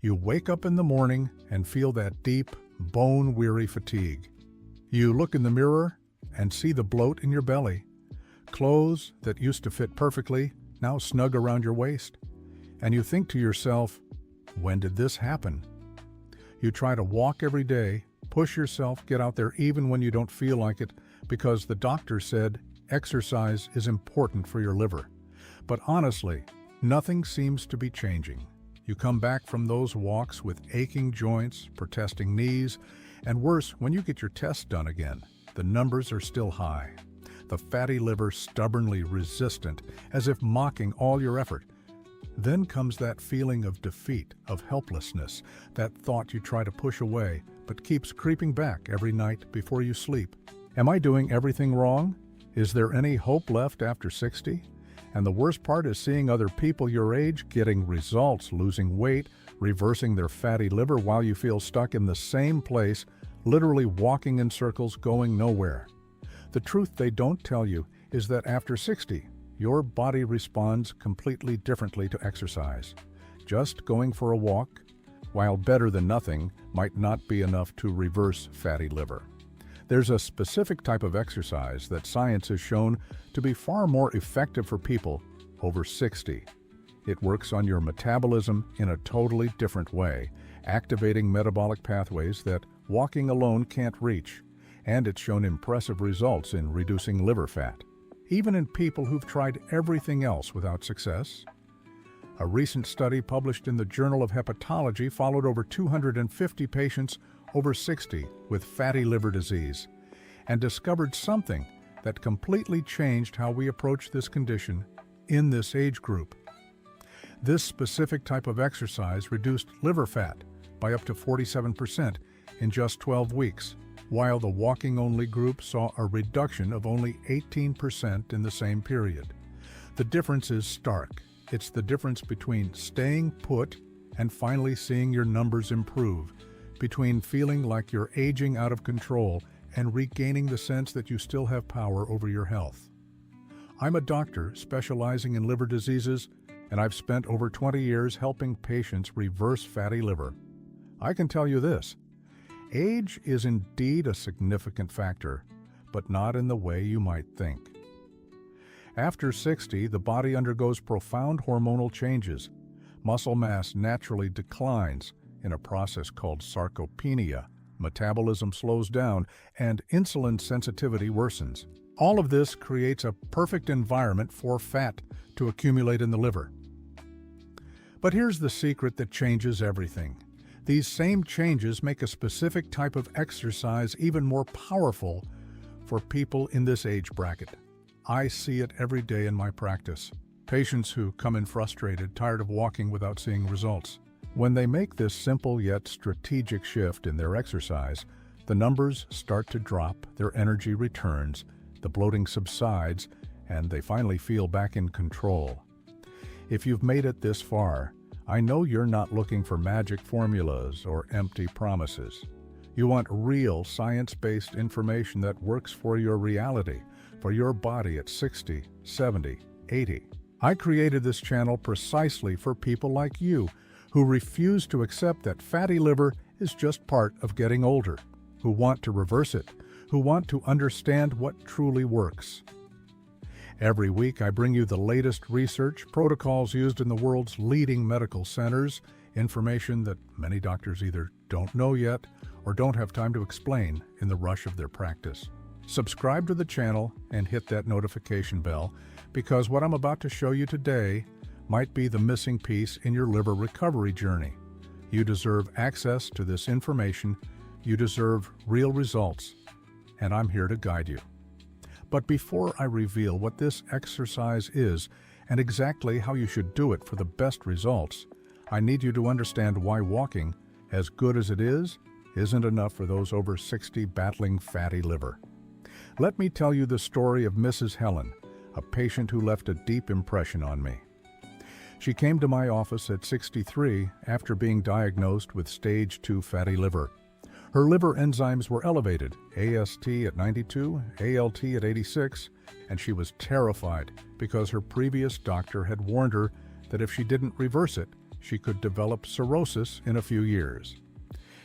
You wake up in the morning and feel that deep, bone-weary fatigue. You look in the mirror and see the bloat in your belly. Clothes that used to fit perfectly now snug around your waist. And you think to yourself, when did this happen? You try to walk every day, push yourself, get out there even when you don't feel like it, because the doctor said exercise is important for your liver. But honestly, nothing seems to be changing. You come back from those walks with aching joints, protesting knees, and worse, when you get your tests done again, the numbers are still high. The fatty liver stubbornly resistant, as if mocking all your effort. Then comes that feeling of defeat, of helplessness, that thought you try to push away, but keeps creeping back every night before you sleep. Am I doing everything wrong? Is there any hope left after 60? And the worst part is seeing other people your age getting results, losing weight, reversing their fatty liver while you feel stuck in the same place, literally walking in circles, going nowhere. The truth they don't tell you is that after 60, your body responds completely differently to exercise. Just going for a walk, while better than nothing, might not be enough to reverse fatty liver. There's a specific type of exercise that science has shown to be far more effective for people over 60. It works on your metabolism in a totally different way, activating metabolic pathways that walking alone can't reach, and it's shown impressive results in reducing liver fat, even in people who've tried everything else without success. A recent study published in the Journal of Hepatology followed over 250 patients over 60 with fatty liver disease and discovered something that completely changed how we approach this condition in this age group. This specific type of exercise reduced liver fat by up to 47% in just 12 weeks, while the walking-only group saw a reduction of only 18% in the same period. The difference is stark. It's the difference between staying put and finally seeing your numbers improve, between feeling like you're aging out of control and regaining the sense that you still have power over your health. I'm a doctor specializing in liver diseases, and I've spent over 20 years helping patients reverse fatty liver. I can tell you this: age is indeed a significant factor, but not in the way you might think. After 60, the body undergoes profound hormonal changes. Muscle mass naturally declines in a process called sarcopenia. Metabolism slows down, and insulin sensitivity worsens. All of this creates a perfect environment for fat to accumulate in the liver. But here's the secret that changes everything. These same changes make a specific type of exercise even more powerful for people in this age bracket. I see it every day in my practice. Patients who come in frustrated, tired of walking without seeing results. When they make this simple yet strategic shift in their exercise, the numbers start to drop, their energy returns, the bloating subsides, and they finally feel back in control. If you've made it this far, I know you're not looking for magic formulas or empty promises. You want real science-based information that works for your reality, for your body at 60, 70, 80. I created this channel precisely for people like you who refuse to accept that fatty liver is just part of getting older, who want to reverse it, who want to understand what truly works. Every week I bring you the latest research, protocols used in the world's leading medical centers, information that many doctors either don't know yet or don't have time to explain in the rush of their practice. Subscribe to the channel and hit that notification bell, because what I'm about to show you today might be the missing piece in your liver recovery journey. You deserve access to this information. You deserve real results, and I'm here to guide you. But before I reveal what this exercise is and exactly how you should do it for the best results, I need you to understand why walking, as good as it is, isn't enough for those over 60 battling fatty liver. Let me tell you the story of Mrs. Helen, a patient who left a deep impression on me. She came to my office at 63 after being diagnosed with stage 2 fatty liver. Her liver enzymes were elevated, AST at 92, ALT at 86, and she was terrified because her previous doctor had warned her that if she didn't reverse it, she could develop cirrhosis in a few years.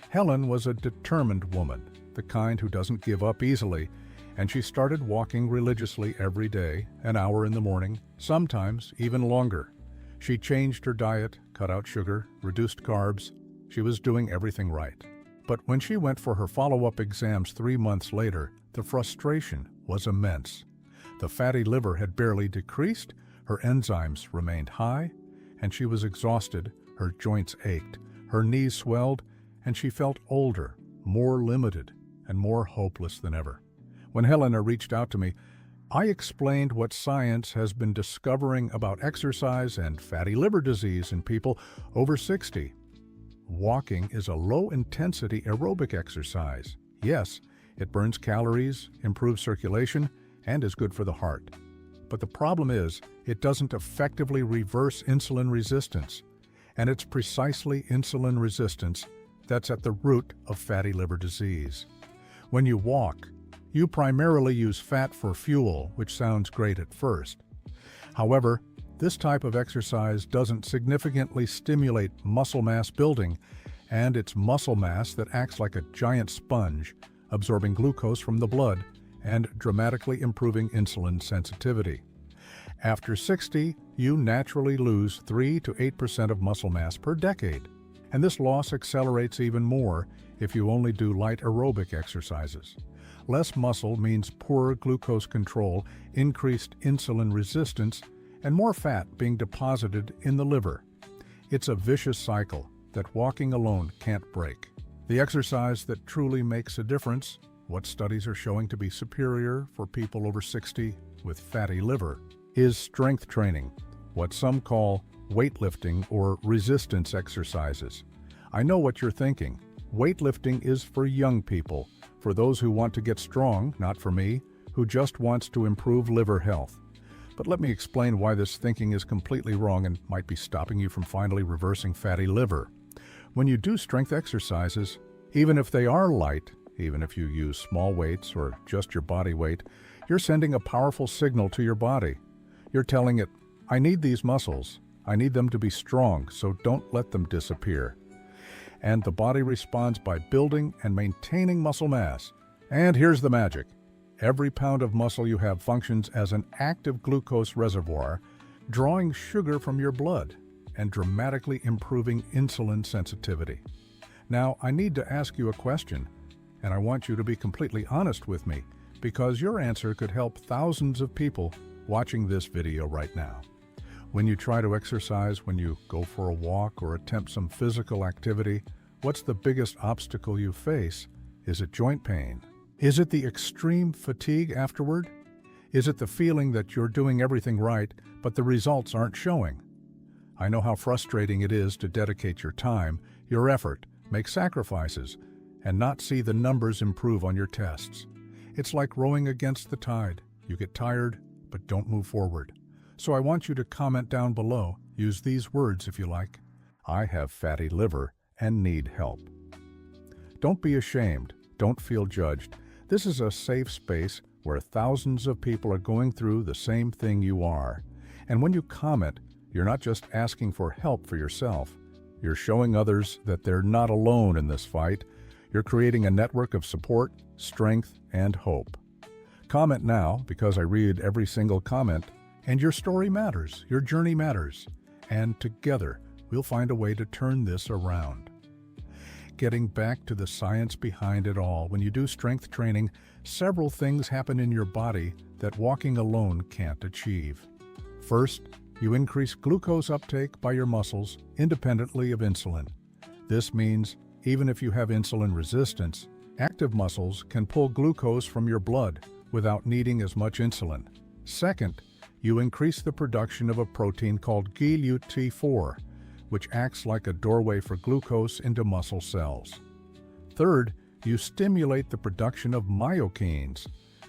Helen was a determined woman, the kind who doesn't give up easily, and she started walking religiously every day, an hour in the morning, sometimes even longer. She changed her diet, cut out sugar, reduced carbs. She was doing everything right. But when she went for her follow-up exams 3 months later, the frustration was immense. The fatty liver had barely decreased, her enzymes remained high, and she was exhausted, her joints ached, her knees swelled, and she felt older, more limited, and more hopeless than ever. When Helena reached out to me, I explained what science has been discovering about exercise and fatty liver disease in people over 60. Walking is a low-intensity aerobic exercise. Yes, it burns calories, improves circulation, and is good for the heart. But the problem is, it doesn't effectively reverse insulin resistance. And it's precisely insulin resistance that's at the root of fatty liver disease. When you walk, you primarily use fat for fuel, which sounds great at first. However, this type of exercise doesn't significantly stimulate muscle mass building, and it's muscle mass that acts like a giant sponge, absorbing glucose from the blood and dramatically improving insulin sensitivity. After 60, you naturally lose 3 to 8% of muscle mass per decade, and this loss accelerates even more if you only do light aerobic exercises. Less muscle means poorer glucose control, increased insulin resistance, and more fat being deposited in the liver. It's a vicious cycle that walking alone can't break. The exercise that truly makes a difference, what studies are showing to be superior for people over 60 with fatty liver, is strength training, what some call weightlifting or resistance exercises. I know what you're thinking. Weightlifting is for young people, for those who want to get strong, not for me, who just wants to improve liver health. But let me explain why this thinking is completely wrong and might be stopping you from finally reversing fatty liver. When you do strength exercises, even if they are light, even if you use small weights or just your body weight, you're sending a powerful signal to your body. You're telling it, I need these muscles. I need them to be strong, so don't let them disappear. And the body responds by building and maintaining muscle mass. And here's the magic. Every pound of muscle you have functions as an active glucose reservoir, drawing sugar from your blood and dramatically improving insulin sensitivity. Now, I need to ask you a question, and I want you to be completely honest with me, because your answer could help thousands of people watching this video right now. When you try to exercise, when you go for a walk or attempt some physical activity, what's the biggest obstacle you face? Is it joint pain? Is it the extreme fatigue afterward? Is it the feeling that you're doing everything right, but the results aren't showing? I know how frustrating it is to dedicate your time, your effort, make sacrifices, and not see the numbers improve on your tests. It's like rowing against the tide. You get tired, but don't move forward. So I want you to comment down below. Use these words if you like. I have fatty liver and need help. Don't be ashamed. Don't feel judged. This is a safe space where thousands of people are going through the same thing you are. And when you comment, you're not just asking for help for yourself. You're showing others that they're not alone in this fight. You're creating a network of support, strength, and hope. Comment now, because I read every single comment, and your story matters, your journey matters, and together we'll find a way to turn this around. Getting back to the science behind it all, when you do strength training, several things happen in your body that walking alone can't achieve. First, you increase glucose uptake by your muscles independently of insulin. This means even if you have insulin resistance, active muscles can pull glucose from your blood without needing as much insulin. Second, you increase the production of a protein called GLUT4, which acts like a doorway for glucose into muscle cells. Third, you stimulate the production of myokines,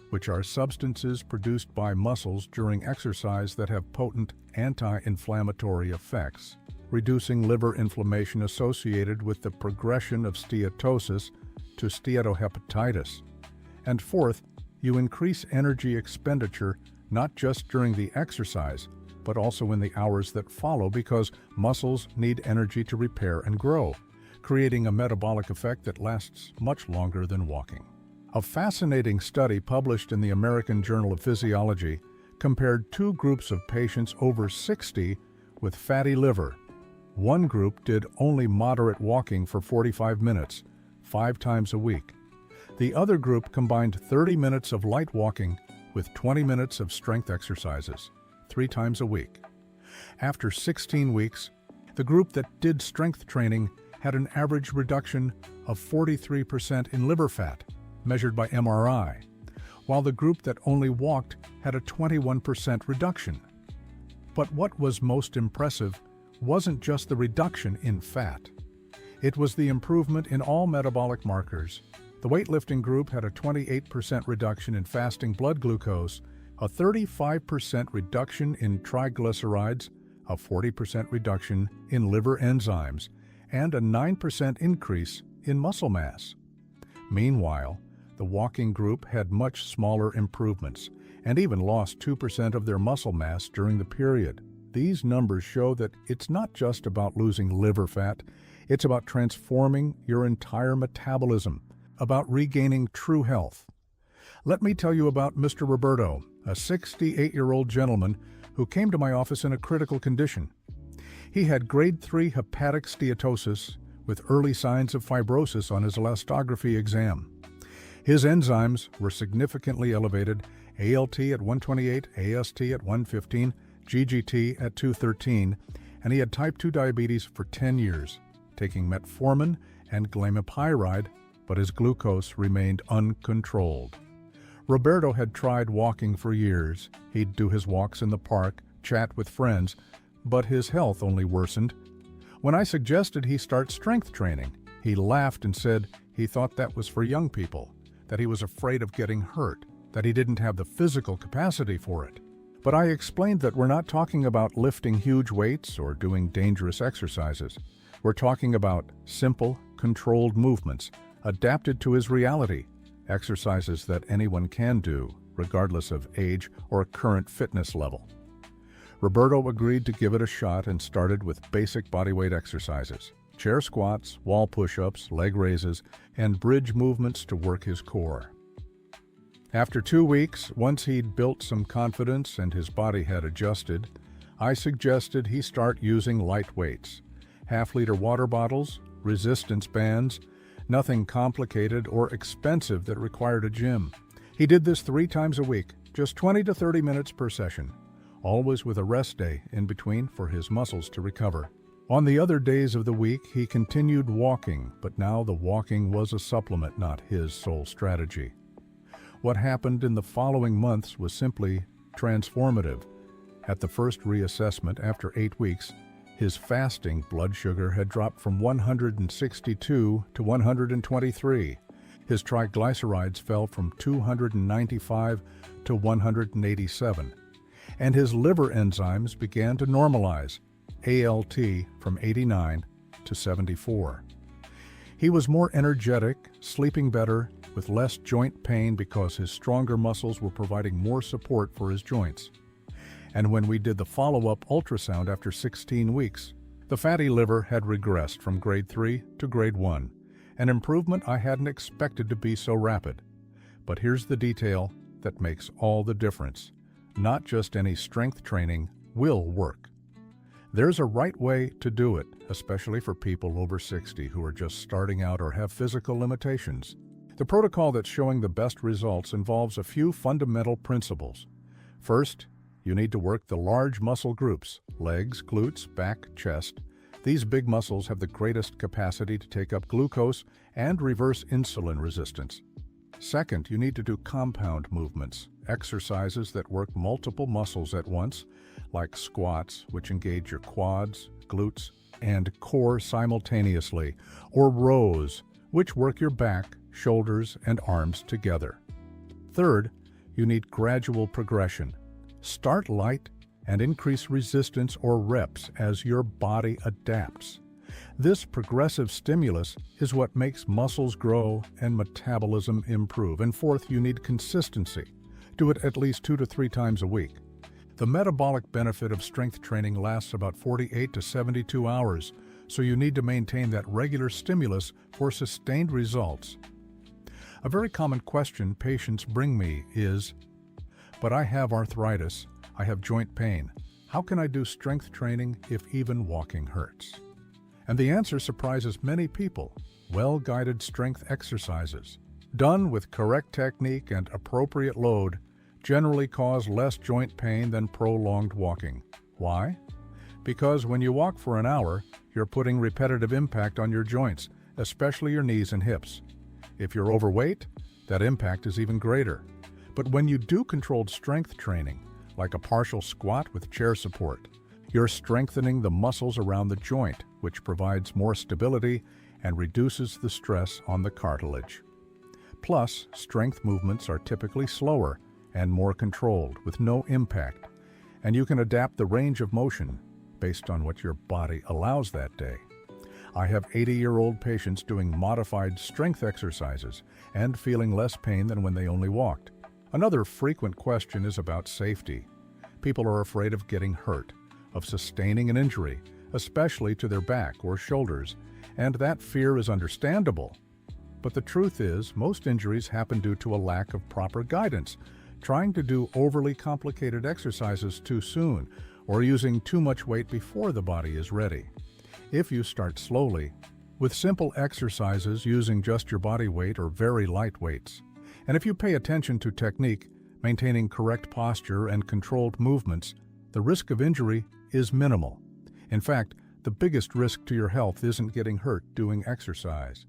which are substances produced by muscles during exercise that have potent anti-inflammatory effects, reducing liver inflammation associated with the progression of steatosis to steatohepatitis. And fourth, you increase energy expenditure not just during the exercise, but also in the hours that follow because muscles need energy to repair and grow, creating a metabolic effect that lasts much longer than walking. A fascinating study published in the American Journal of Physiology compared two groups of patients over 60 with fatty liver. One group did only moderate walking for 45 minutes, 5 times a week. The other group combined 30 minutes of light walking with 20 minutes of strength exercises, 3 times a week. After 16 weeks, the group that did strength training had an average reduction of 43% in liver fat, measured by MRI, while the group that only walked had a 21% reduction. But what was most impressive wasn't just the reduction in fat. It was the improvement in all metabolic markers. The weightlifting group had a 28% reduction in fasting blood glucose, a 35% reduction in triglycerides, a 40% reduction in liver enzymes, and a 9% increase in muscle mass. Meanwhile, the walking group had much smaller improvements and even lost 2% of their muscle mass during the period. These numbers show that it's not just about losing liver fat, it's about transforming your entire metabolism, about regaining true health. Let me tell you about Mr. Roberto, a 68-year-old gentleman who came to my office in a critical condition. He had grade 3 hepatic steatosis with early signs of fibrosis on his elastography exam. His enzymes were significantly elevated, ALT at 128, AST at 115, GGT at 213, and he had type 2 diabetes for 10 years, taking metformin and glimepiride, but his glucose remained uncontrolled. Roberto had tried walking for years. He'd do his walks in the park, chat with friends, but his health only worsened. When I suggested he start strength training, he laughed and said he thought that was for young people, that he was afraid of getting hurt, that he didn't have the physical capacity for it. But I explained that we're not talking about lifting huge weights or doing dangerous exercises. We're talking about simple, controlled movements, adapted to his reality, exercises that anyone can do, regardless of age or current fitness level. Roberto agreed to give it a shot and started with basic bodyweight exercises, chair squats, wall push-ups, leg raises, and bridge movements to work his core. After 2 weeks, once he'd built some confidence and his body had adjusted, I suggested he start using light weights, half-liter water bottles, resistance bands, nothing complicated or expensive that required a gym. He did this 3 times a week, just 20 to 30 minutes per session, always with a rest day in between for his muscles to recover. On the other days of the week, he continued walking, but now the walking was a supplement, not his sole strategy. What happened in the following months was simply transformative. At the first reassessment after 8 weeks, his fasting blood sugar had dropped from 162 to 123. His triglycerides fell from 295 to 187. And his liver enzymes began to normalize, ALT from 89 to 74. He was more energetic, sleeping better, with less joint pain because his stronger muscles were providing more support for his joints. And when we did the follow-up ultrasound after 16 weeks, the fatty liver had regressed from grade 3 to grade 1, an improvement I hadn't expected to be so rapid. But here's the detail that makes all the difference. Not just any strength training will work. There's a right way to do it, especially for people over 60 who are just starting out or have physical limitations. The protocol that's showing the best results involves a few fundamental principles. First, you need to work the large muscle groups, legs, glutes, back, chest. These big muscles have the greatest capacity to take up glucose and reverse insulin resistance. Second, you need to do compound movements, exercises that work multiple muscles at once, like squats, which engage your quads, glutes, and core simultaneously, or rows, which work your back, shoulders, and arms together. Third, you need gradual progression. Start light and increase resistance or reps as your body adapts. This progressive stimulus is what makes muscles grow and metabolism improve. And fourth, you need consistency. Do it at least 2 to 3 times a week. The metabolic benefit of strength training lasts about 48 to 72 hours, so you need to maintain that regular stimulus for sustained results. A very common question patients bring me is, "But I have arthritis, I have joint pain. How can I do strength training if even walking hurts?" And the answer surprises many people. Well-guided strength exercises, done with correct technique and appropriate load, generally cause less joint pain than prolonged walking. Why? Because when you walk for an hour, you're putting repetitive impact on your joints, especially your knees and hips. If you're overweight, that impact is even greater. But when you do controlled strength training, like a partial squat with chair support, you're strengthening the muscles around the joint, which provides more stability and reduces the stress on the cartilage. Plus, strength movements are typically slower and more controlled, with no impact, and you can adapt the range of motion based on what your body allows that day. I have 80-year-old patients doing modified strength exercises and feeling less pain than when they only walked. Another frequent question is about safety. People are afraid of getting hurt, of sustaining an injury, especially to their back or shoulders, and that fear is understandable. But the truth is, most injuries happen due to a lack of proper guidance, trying to do overly complicated exercises too soon, or using too much weight before the body is ready. If you start slowly, with simple exercises using just your body weight or very light weights, and if you pay attention to technique, maintaining correct posture and controlled movements, the risk of injury is minimal. In fact, the biggest risk to your health isn't getting hurt doing exercise.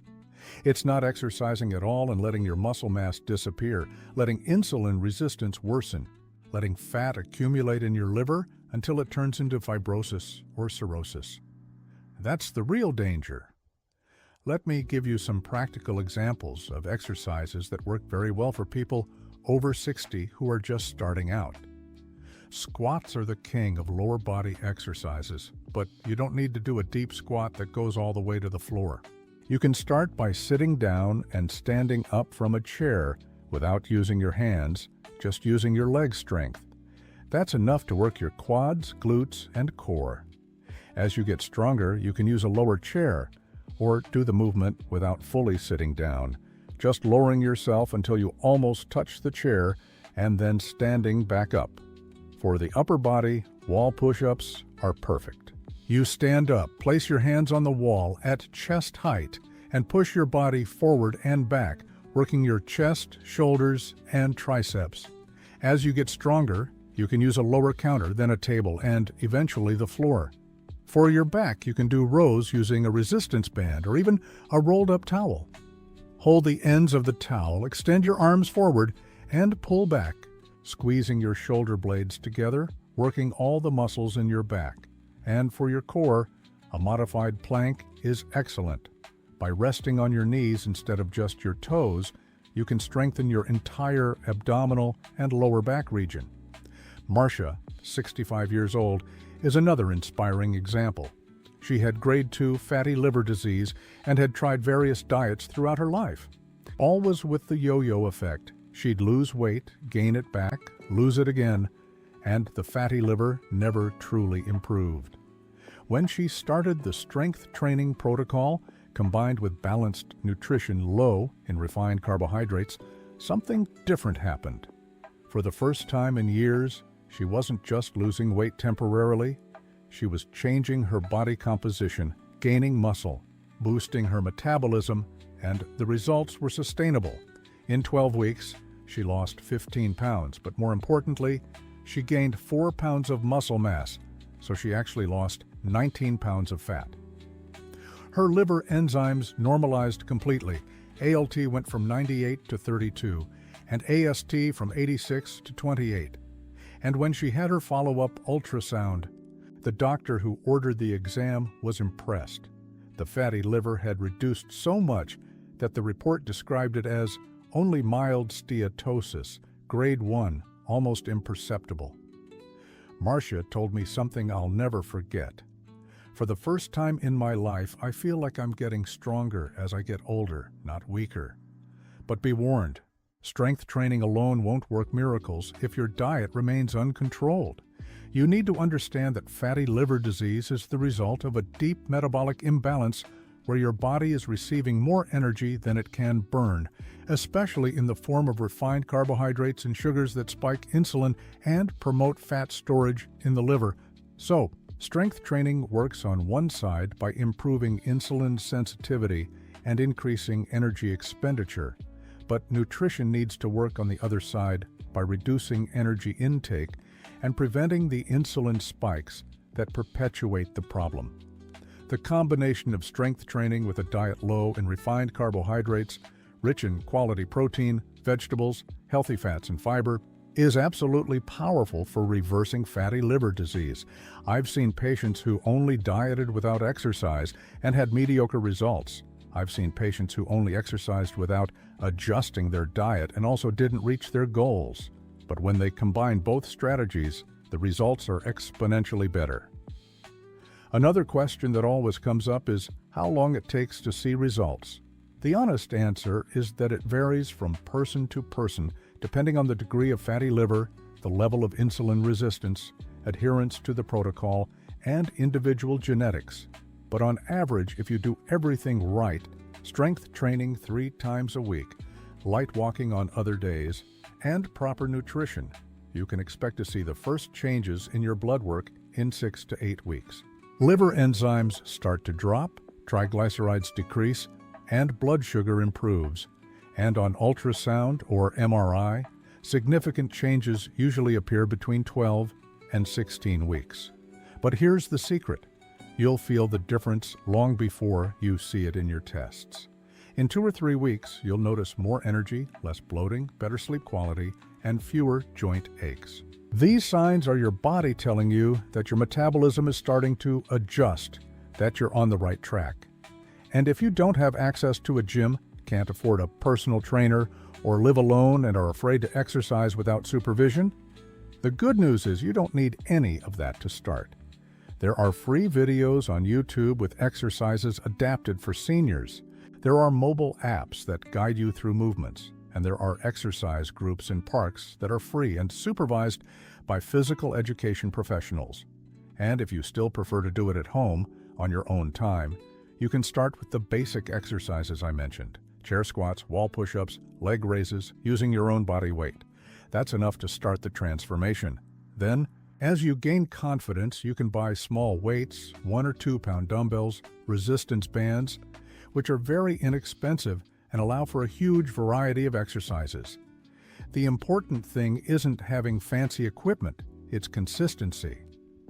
It's not exercising at all and letting your muscle mass disappear, letting insulin resistance worsen, letting fat accumulate in your liver until it turns into fibrosis or cirrhosis. That's the real danger. Let me give you some practical examples of exercises that work very well for people over 60 who are just starting out. Squats are the king of lower body exercises, but you don't need to do a deep squat that goes all the way to the floor. You can start by sitting down and standing up from a chair without using your hands, just using your leg strength. That's enough to work your quads, glutes, and core. As you get stronger, you can use a lower chair or do the movement without fully sitting down, just lowering yourself until you almost touch the chair and then standing back up. For the upper body, wall push-ups are perfect. You stand up, place your hands on the wall at chest height, and push your body forward and back, working your chest, shoulders, and triceps. As you get stronger, you can use a lower counter, then a table, and eventually the floor. For your back, you can do rows using a resistance band or even a rolled-up towel. Hold the ends of the towel, extend your arms forward, and pull back, squeezing your shoulder blades together, working all the muscles in your back. And for your core, a modified plank is excellent. By resting on your knees instead of just your toes, you can strengthen your entire abdominal and lower back region. Marcia, 65 years old, is another inspiring example. She had grade 2 fatty liver disease and had tried various diets throughout her life. All was with the yo-yo effect. She'd lose weight, gain it back, lose it again, and the fatty liver never truly improved. When she started the strength training protocol, combined with balanced nutrition low in refined carbohydrates, something different happened. For the first time in years, she wasn't just losing weight temporarily, she was changing her body composition, gaining muscle, boosting her metabolism, and the results were sustainable. In 12 weeks, she lost 15 pounds, but more importantly, she gained 4 pounds of muscle mass, so she actually lost 19 pounds of fat. Her liver enzymes normalized completely. ALT went from 98 to 32, and AST from 86 to 28. And when she had her follow-up ultrasound, the doctor who ordered the exam was impressed. The fatty liver had reduced so much that the report described it as only mild steatosis, grade 1, almost imperceptible. Marcia told me something I'll never forget. For the first time in my life, I feel like I'm getting stronger as I get older, not weaker. But be warned, Strength training alone won't work miracles if your diet remains uncontrolled. You need to understand that fatty liver disease is the result of a deep metabolic imbalance where your body is receiving more energy than it can burn, especially in the form of refined carbohydrates and sugars that spike insulin and promote fat storage in the liver. So, strength training works on one side by improving insulin sensitivity and increasing energy expenditure, but nutrition needs to work on the other side by reducing energy intake and preventing the insulin spikes that perpetuate the problem. The combination of strength training with a diet low in refined carbohydrates, rich in quality protein, vegetables, healthy fats, and fiber is absolutely powerful for reversing fatty liver disease. I've seen patients who only dieted without exercise and had mediocre results. I've seen patients who only exercised without adjusting their diet and also didn't reach their goals. But when they combine both strategies, the results are exponentially better. Another question that always comes up is how long it takes to see results. The honest answer is that it varies from person to person, depending on the degree of fatty liver, the level of insulin resistance, adherence to the protocol, and individual genetics. But on average, if you do everything right, strength training 3 times a week, light walking on other days, and proper nutrition, you can expect to see the first changes in your blood work in 6 to 8 weeks. Liver enzymes start to drop, triglycerides decrease, and blood sugar improves. And on ultrasound or MRI, significant changes usually appear between 12 and 16 weeks. But here's the secret. You'll feel the difference long before you see it in your tests. In 2 or 3 weeks, you'll notice more energy, less bloating, better sleep quality, and fewer joint aches. These signs are your body telling you that your metabolism is starting to adjust, that you're on the right track. And if you don't have access to a gym, can't afford a personal trainer, or live alone and are afraid to exercise without supervision, the good news is you don't need any of that to start. There are free videos on YouTube with exercises adapted for seniors. There are mobile apps that guide you through movements, and there are exercise groups in parks that are free and supervised by physical education professionals. And if you still prefer to do it at home, on your own time, you can start with the basic exercises I mentioned: chair squats, wall push-ups, leg raises, using your own body weight. That's enough to start the transformation. Then, as you gain confidence, you can buy small weights, 1 or 2 pound dumbbells, resistance bands, which are very inexpensive and allow for a huge variety of exercises. The important thing isn't having fancy equipment, it's consistency.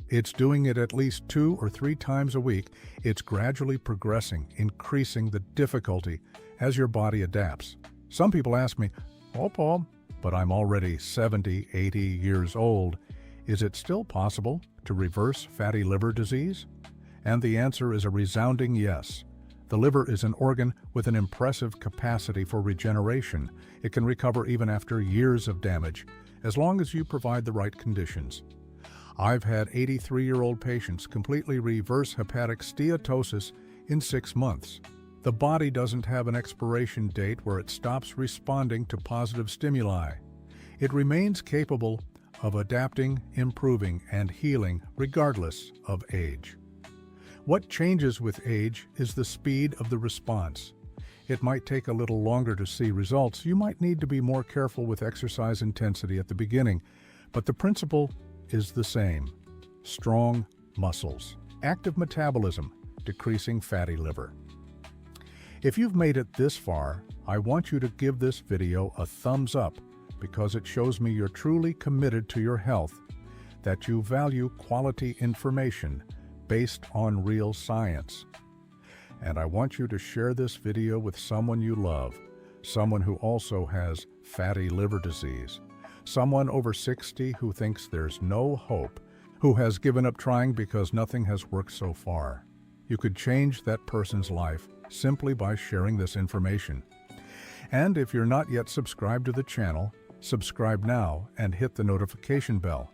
It's doing it at least 2 or 3 times a week. It's gradually progressing, increasing the difficulty as your body adapts. Some people ask me, "Oh, Paul, but I'm already 70, 80 years old. Is it still possible to reverse fatty liver disease?" And the answer is a resounding yes. The liver is an organ with an impressive capacity for regeneration. It can recover even after years of damage, as long as you provide the right conditions. I've had 83-year-old patients completely reverse hepatic steatosis in 6 months. The body doesn't have an expiration date where it stops responding to positive stimuli. It remains capable of adapting, improving, and healing regardless of age. What changes with age is the speed of the response. It might take a little longer to see results. You might need to be more careful with exercise intensity at the beginning, but the principle is the same. Strong muscles, active metabolism, decreasing fatty liver. If you've made it this far, I want you to give this video a thumbs up because it shows me you're truly committed to your health, that you value quality information based on real science. And I want you to share this video with someone you love, someone who also has fatty liver disease, someone over 60 who thinks there's no hope, who has given up trying because nothing has worked so far. You could change that person's life simply by sharing this information. And if you're not yet subscribed to the channel, subscribe now and hit the notification bell,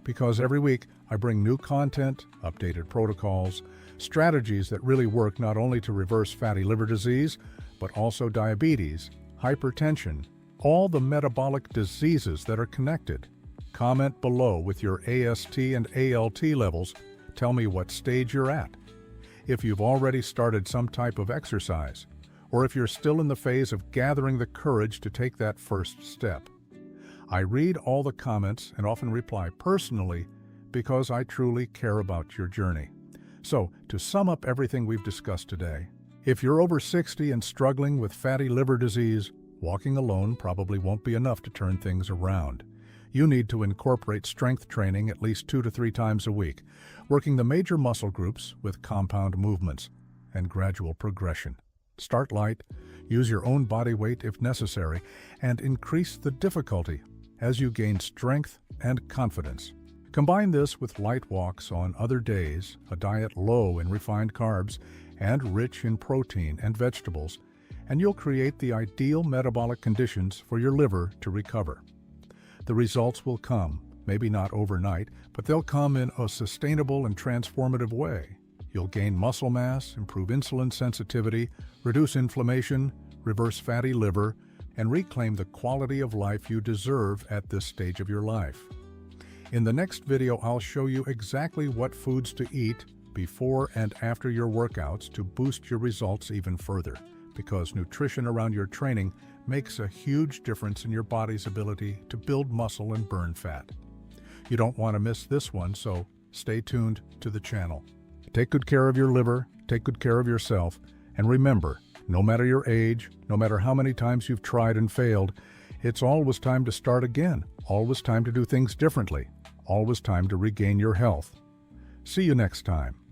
because every week I bring new content, updated protocols, strategies that really work not only to reverse fatty liver disease, but also diabetes, hypertension, all the metabolic diseases that are connected. Comment below with your AST and ALT levels. Tell me what stage you're at. If you've already started some type of exercise, or if you're still in the phase of gathering the courage to take that first step. I read all the comments and often reply personally because I truly care about your journey. So, to sum up everything we've discussed today, if you're over 60 and struggling with fatty liver disease, walking alone probably won't be enough to turn things around. You need to incorporate strength training at least 2 to 3 times a week, working the major muscle groups with compound movements and gradual progression. Start light, use your own body weight if necessary, and increase the difficulty as you gain strength and confidence. Combine this with light walks on other days, a diet low in refined carbs and rich in protein and vegetables, and you'll create the ideal metabolic conditions for your liver to recover. The results will come, maybe not overnight, but they'll come in a sustainable and transformative way. You'll gain muscle mass, improve insulin sensitivity, reduce inflammation, reverse fatty liver, and reclaim the quality of life you deserve at this stage of your life. In the next video, I'll show you exactly what foods to eat before and after your workouts to boost your results even further, because nutrition around your training makes a huge difference in your body's ability to build muscle and burn fat. You don't want to miss this one, so stay tuned to the channel. Take good care of your liver, take good care of yourself, and remember, no matter your age, no matter how many times you've tried and failed, it's always time to start again, always time to do things differently, always time to regain your health. See you next time.